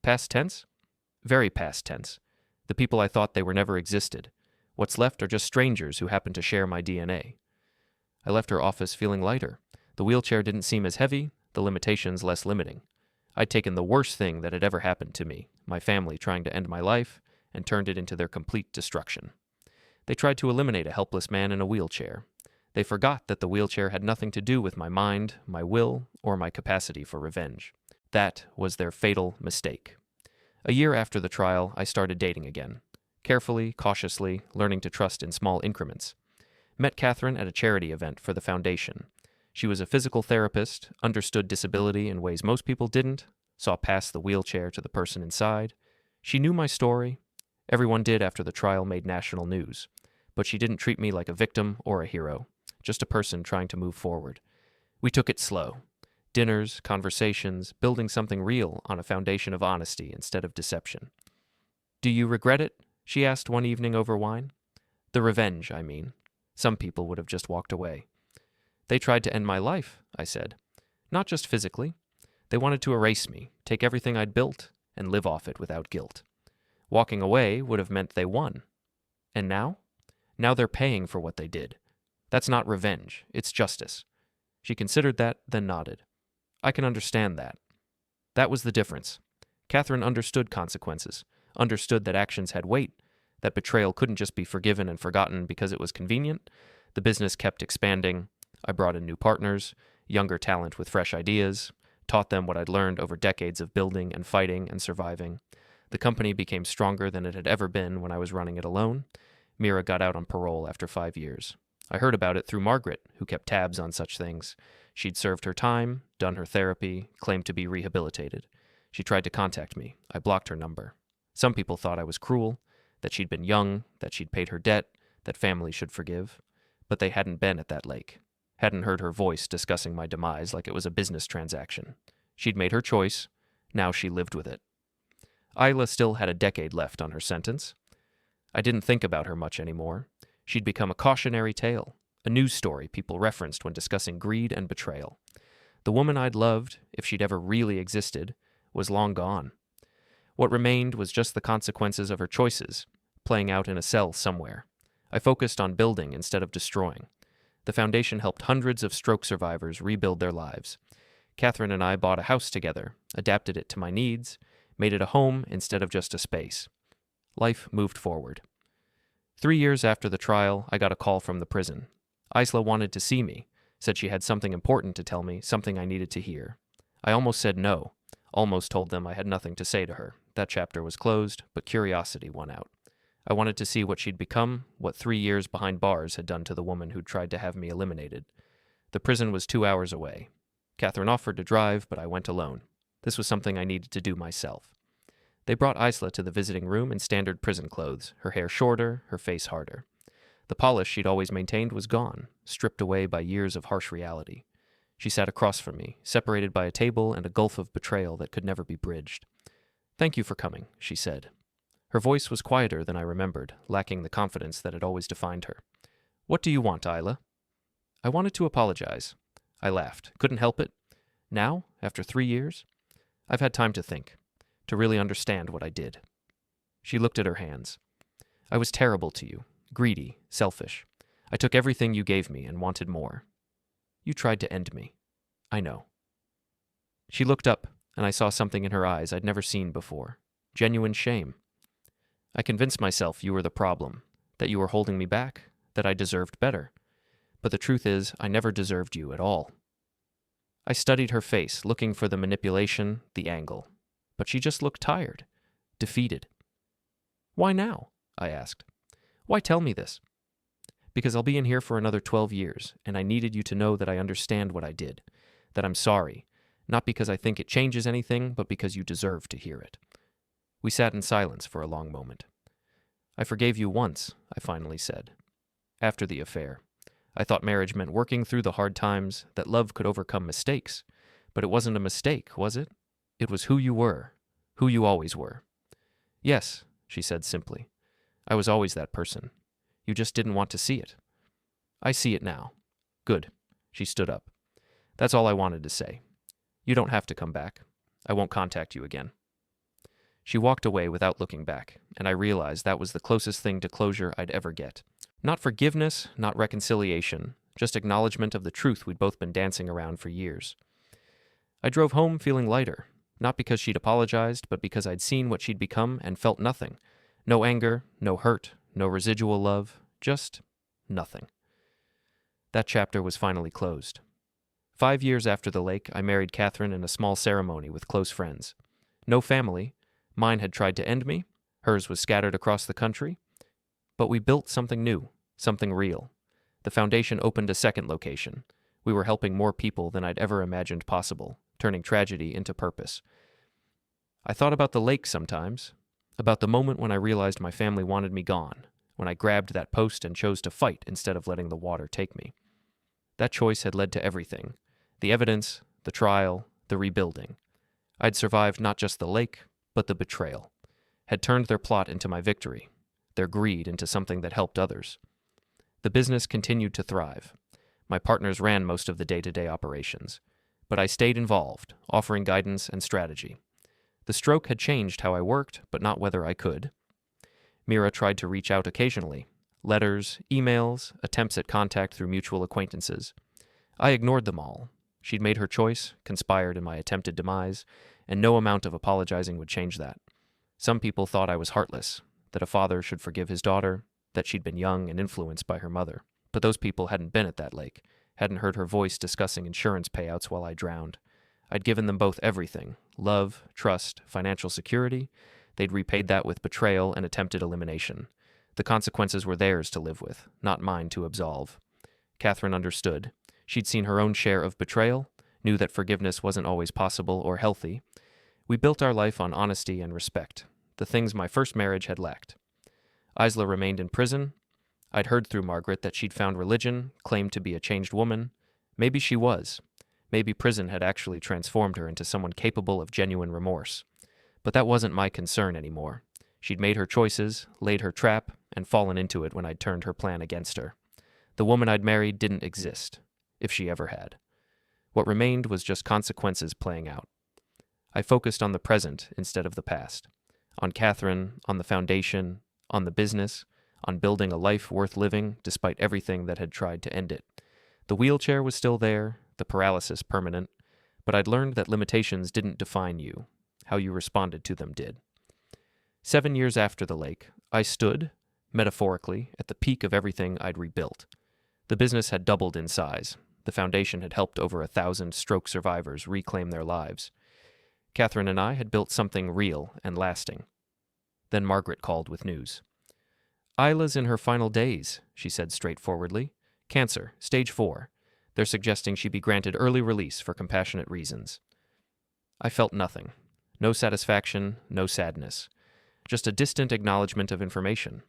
"Past tense?" "Very past tense. The people I thought they were never existed. What's left are just strangers who happen to share my DNA. I left her office feeling lighter. The wheelchair didn't seem as heavy, the limitations less limiting. I'd taken the worst thing that had ever happened to me, my family trying to end my life, and turned it into their complete destruction. They tried to eliminate a helpless man in a wheelchair. They forgot that the wheelchair had nothing to do with my mind, my will, or my capacity for revenge. That was their fatal mistake. A year after the trial, I started dating again. Carefully, cautiously, learning to trust in small increments. Met Catherine at a charity event for the foundation. She was a physical therapist, understood disability in ways most people didn't, saw past the wheelchair to the person inside. She knew my story. Everyone did after the trial made national news. But she didn't treat me like a victim or a hero, just a person trying to move forward. We took it slow. Dinners, conversations, building something real on a foundation of honesty instead of deception. "Do you regret it?" she asked one evening over wine. "The revenge, I mean." Some people would have just walked away. "They tried to end my life," I said. "Not just physically. They wanted to erase me, take everything I'd built, and live off it without guilt. Walking away would have meant they won. And now? Now they're paying for what they did. That's not revenge, it's justice." She considered that, then nodded. "I can understand that." That was the difference. Catherine understood consequences, understood that actions had weight, that betrayal couldn't just be forgiven and forgotten because it was convenient. The business kept expanding. I brought in new partners, younger talent with fresh ideas, taught them what I'd learned over decades of building and fighting and surviving. The company became stronger than it had ever been when I was running it alone. Mira got out on parole after 5 years. I heard about it through Margaret, who kept tabs on such things. She'd served her time, done her therapy, claimed to be rehabilitated. She tried to contact me. I blocked her number. Some people thought I was cruel, that she'd been young, that she'd paid her debt, that family should forgive. But they hadn't been at that lake. Hadn't heard her voice discussing my demise like it was a business transaction. She'd made her choice. Now she lived with it. Isla still had a decade left on her sentence. I didn't think about her much anymore. She'd become a cautionary tale, a news story people referenced when discussing greed and betrayal. The woman I'd loved, if she'd ever really existed, was long gone. What remained was just the consequences of her choices, playing out in a cell somewhere. I focused on building instead of destroying. The foundation helped hundreds of stroke survivors rebuild their lives. Catherine and I bought a house together, adapted it to my needs, made it a home instead of just a space. Life moved forward. 3 years after the trial, I got a call from the prison. Isla wanted to see me, said she had something important to tell me, something I needed to hear. I almost said no, almost told them I had nothing to say to her. That chapter was closed, but curiosity won out. I wanted to see what she'd become, what 3 years behind bars had done to the woman who'd tried to have me eliminated. The prison was 2 hours away. Catherine offered to drive, but I went alone. This was something I needed to do myself. They brought Isla to the visiting room in standard prison clothes, her hair shorter, her face harder. The polish she'd always maintained was gone, stripped away by years of harsh reality. She sat across from me, separated by a table and a gulf of betrayal that could never be bridged. "Thank you for coming," she said. Her voice was quieter than I remembered, lacking the confidence that had always defined her. "What do you want, Isla?" I wanted to apologize. I laughed. Couldn't help it. Now, after 3 years? I've had time to think, to really understand what I did. She looked at her hands. "I was terrible to you, greedy, selfish. I took everything you gave me and wanted more. You tried to end me. I know." She looked up, and I saw something in her eyes I'd never seen before. Genuine shame. "I convinced myself you were the problem, that you were holding me back, that I deserved better. But the truth is, I never deserved you at all." I studied her face, looking for the manipulation, the angle. But she just looked tired, defeated. "Why now?" I asked. "Why tell me this?" "Because I'll be in here for another 12 years, and I needed you to know that I understand what I did, that I'm sorry, not because I think it changes anything, but because you deserve to hear it." We sat in silence for a long moment. "I forgave you once," I finally said. "After the affair. I thought marriage meant working through the hard times, that love could overcome mistakes. But it wasn't a mistake, was it? It was who you were, who you always were." "Yes," she said simply. "I was always that person. You just didn't want to see it." "I see it now." "Good." She stood up. "That's all I wanted to say. You don't have to come back. I won't contact you again." She walked away without looking back, and I realized that was the closest thing to closure I'd ever get. Not forgiveness, not reconciliation, just acknowledgement of the truth we'd both been dancing around for years. I drove home feeling lighter, not because she'd apologized, but because I'd seen what she'd become and felt nothing. No anger, no hurt, no residual love, just nothing. That chapter was finally closed. 5 years after the lake, I married Catherine in a small ceremony with close friends. No family. Mine had tried to end me. Hers was scattered across the country. But we built something new, something real. The foundation opened a second location. We were helping more people than I'd ever imagined possible, turning tragedy into purpose. I thought about the lake sometimes, about the moment when I realized my family wanted me gone, when I grabbed that post and chose to fight instead of letting the water take me. That choice had led to everything. The evidence, the trial, the rebuilding. I'd survived not just the lake, but the betrayal. Had turned their plot into my victory, their greed into something that helped others. The business continued to thrive. My partners ran most of the day-to-day operations, but I stayed involved, offering guidance and strategy. The stroke had changed how I worked, but not whether I could. Mira tried to reach out occasionally. Letters, emails, attempts at contact through mutual acquaintances. I ignored them all. She'd made her choice, conspired in my attempted demise, and no amount of apologizing would change that. Some people thought I was heartless, that a father should forgive his daughter, that she'd been young and influenced by her mother. But those people hadn't been at that lake, hadn't heard her voice discussing insurance payouts while I drowned. I'd given them both everything: love, trust, financial security. They'd repaid that with betrayal and attempted elimination. The consequences were theirs to live with, not mine to absolve. Catherine understood. She'd seen her own share of betrayal, knew that forgiveness wasn't always possible or healthy. We built our life on honesty and respect, the things my first marriage had lacked. Isla remained in prison. I'd heard through Margaret that she'd found religion, claimed to be a changed woman. Maybe she was. Maybe prison had actually transformed her into someone capable of genuine remorse. But that wasn't my concern anymore. She'd made her choices, laid her trap, and fallen into it when I'd turned her plan against her. The woman I'd married didn't exist, if she ever had. What remained was just consequences playing out. I focused on the present instead of the past. On Catherine, on the foundation, on the business, on building a life worth living despite everything that had tried to end it. The wheelchair was still there, the paralysis permanent, but I'd learned that limitations didn't define you. How you responded to them did. 7 years after the lake, I stood, metaphorically, at the peak of everything I'd rebuilt. The business had doubled in size. The foundation had helped over 1,000 stroke survivors reclaim their lives. Catherine and I had built something real and lasting. Then Margaret called with news. Isla's in her final days, she said straightforwardly. Cancer, stage 4. They're suggesting she be granted early release for compassionate reasons. I felt nothing. No satisfaction, no sadness. Just a distant acknowledgement of information.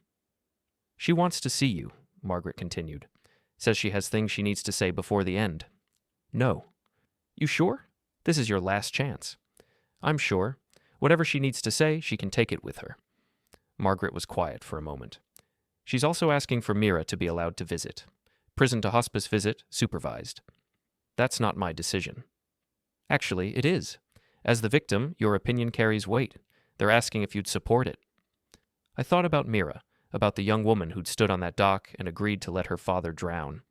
She wants to see you, Margaret continued. Says she has things she needs to say before the end. No. You sure? This is your last chance. I'm sure. Whatever she needs to say, she can take it with her. Margaret was quiet for a moment. She's also asking for Mira to be allowed to visit. Prison to hospice visit, supervised. That's not my decision. Actually, it is. As the victim, your opinion carries weight. They're asking if you'd support it. I thought about Mira, about the young woman who'd stood on that dock and agreed to let her father drown,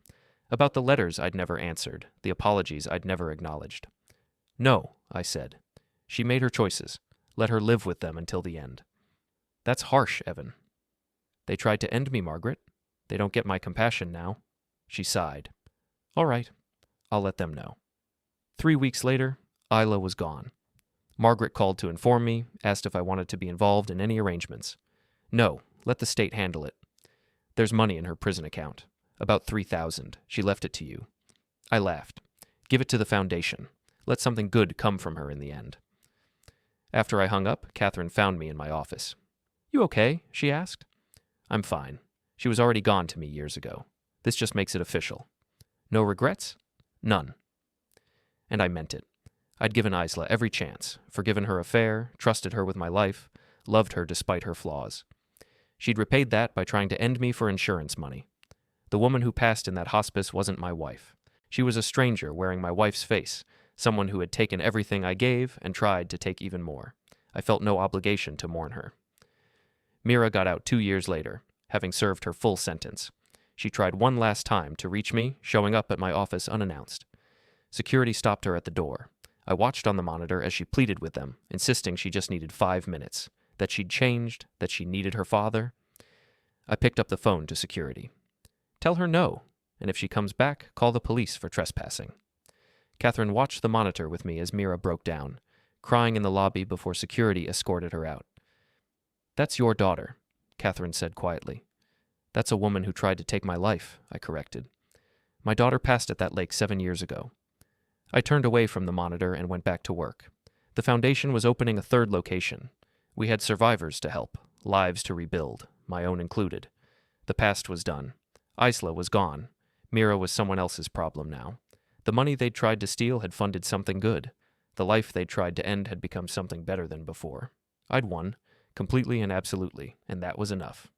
about the letters I'd never answered, the apologies I'd never acknowledged. No, I said. She made her choices. Let her live with them until the end. That's harsh, Evan. They tried to end me, Margaret. They don't get my compassion now. She sighed. All right, I'll let them know. 3 weeks later, Isla was gone. Margaret called to inform me, asked if I wanted to be involved in any arrangements. No, let the state handle it. There's money in her prison account. About $3,000. She left it to you. I laughed. Give it to the foundation. Let something good come from her in the end. After I hung up, Catherine found me in my office. You okay? She asked. I'm fine. She was already gone to me years ago. This just makes it official. No regrets? None. And I meant it. I'd given Isla every chance, forgiven her affair, trusted her with my life, loved her despite her flaws. She'd repaid that by trying to end me for insurance money. The woman who passed in that hospice wasn't my wife. She was a stranger wearing my wife's face, someone who had taken everything I gave and tried to take even more. I felt no obligation to mourn her. Mira got out 2 years later, having served her full sentence. She tried one last time to reach me, showing up at my office unannounced. Security stopped her at the door. I watched on the monitor as she pleaded with them, insisting she just needed 5 minutes, that she'd changed, that she needed her father. I picked up the phone to security. Tell her no, and if she comes back, call the police for trespassing. Catherine watched the monitor with me as Mira broke down, crying in the lobby before security escorted her out. That's your daughter, Catherine said quietly. That's a woman who tried to take my life, I corrected. My daughter passed at that lake 7 years ago. I turned away from the monitor and went back to work. The foundation was opening a third location. We had survivors to help, lives to rebuild, my own included. The past was done. Isla was gone. Mira was someone else's problem now. The money they'd tried to steal had funded something good. The life they'd tried to end had become something better than before. I'd won, completely and absolutely, and that was enough.